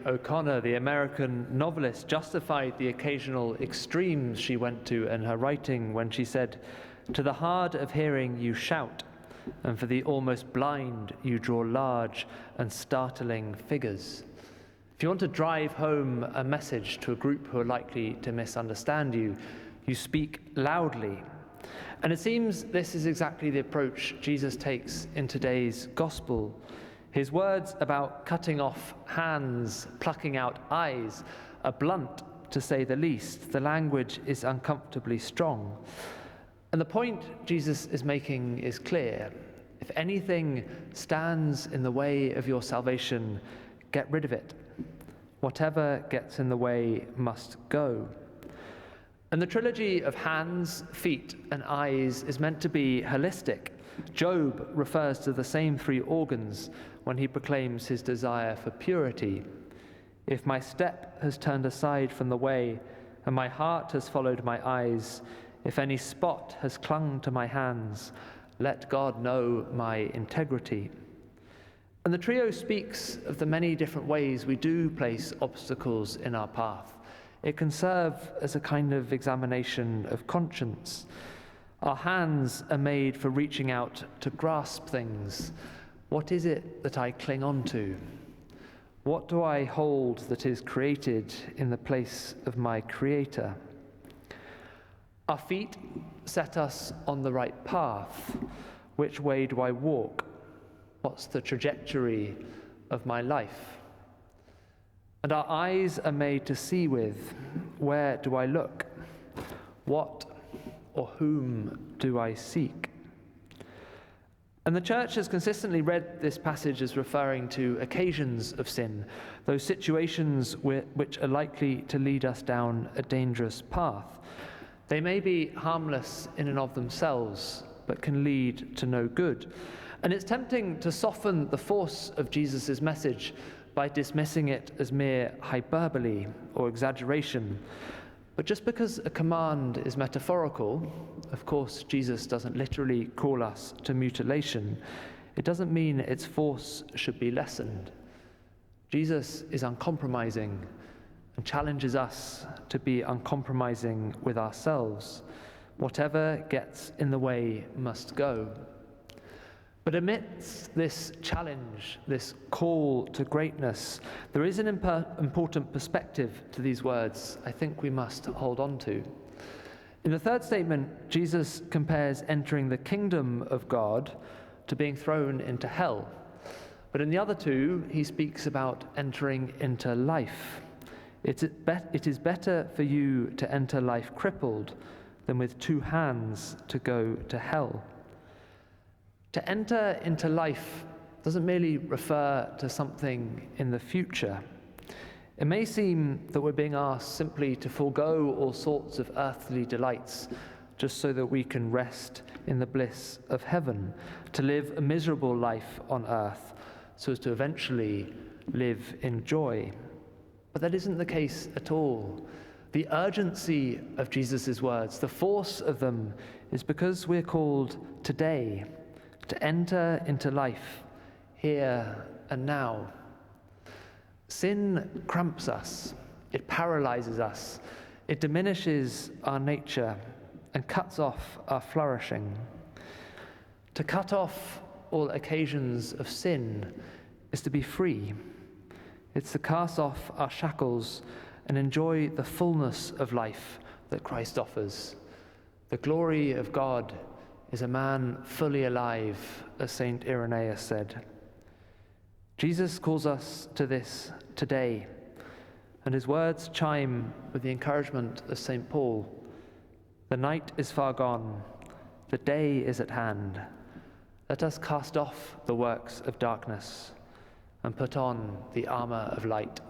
O'Connor, the American novelist, justified the occasional extremes she went to in her writing when she said, "To the hard of hearing you shout, and for the almost blind you draw large and startling figures." If you want to drive home a message to a group who are likely to misunderstand you, you speak loudly. And it seems this is exactly the approach Jesus takes in today's gospel. His words about cutting off hands, plucking out eyes, are blunt, to say the least. The language is uncomfortably strong. And the point Jesus is making is clear. If anything stands in the way of your salvation, get rid of it. Whatever gets in the way must go. And the trilogy of hands, feet, and eyes is meant to be holistic. Job refers to the same three organs when he proclaims his desire for purity. If my step has turned aside from the way, and my heart has followed my eyes, if any spot has clung to my hands, let God know my integrity. And the trio speaks of the many different ways we do place obstacles in our path. It can serve as a kind of examination of conscience. Our hands are made for reaching out to grasp things. What is it that I cling on to? What do I hold that is created in the place of my Creator? Our feet set us on the right path. Which way do I walk? What's the trajectory of my life? And our eyes are made to see with. Where do I look? What or whom do I seek? And the church has consistently read this passage as referring to occasions of sin, those situations which are likely to lead us down a dangerous path. They may be harmless in and of themselves, but can lead to no good. And it's tempting to soften the force of Jesus' message by dismissing it as mere hyperbole or exaggeration. But just because a command is metaphorical, of course Jesus doesn't literally call us to mutilation, it doesn't mean its force should be lessened. Jesus is uncompromising and challenges us to be uncompromising with ourselves. Whatever gets in the way must go. But amidst this challenge, this call to greatness, there is an important perspective to these words I think we must hold on to. In the third statement, Jesus compares entering the kingdom of God to being thrown into hell. But in the other two, he speaks about entering into life. It is better for you to enter life crippled than with two hands to go to hell. To enter into life doesn't merely refer to something in the future. It may seem that we're being asked simply to forego all sorts of earthly delights just so that we can rest in the bliss of heaven, to live a miserable life on earth so as to eventually live in joy. But that isn't the case at all. The urgency of Jesus' words, the force of them, is because we're called today to enter into life here and now. Sin cramps us, it paralyzes us, it diminishes our nature and cuts off our flourishing. To cut off all occasions of sin is to be free. It's to cast off our shackles and enjoy the fullness of life that Christ offers. The glory of God is a man fully alive, as St. Irenaeus said. Jesus calls us to this today, and his words chime with the encouragement of St. Paul. The night is far gone, the day is at hand. Let us cast off the works of darkness and put on the armor of light.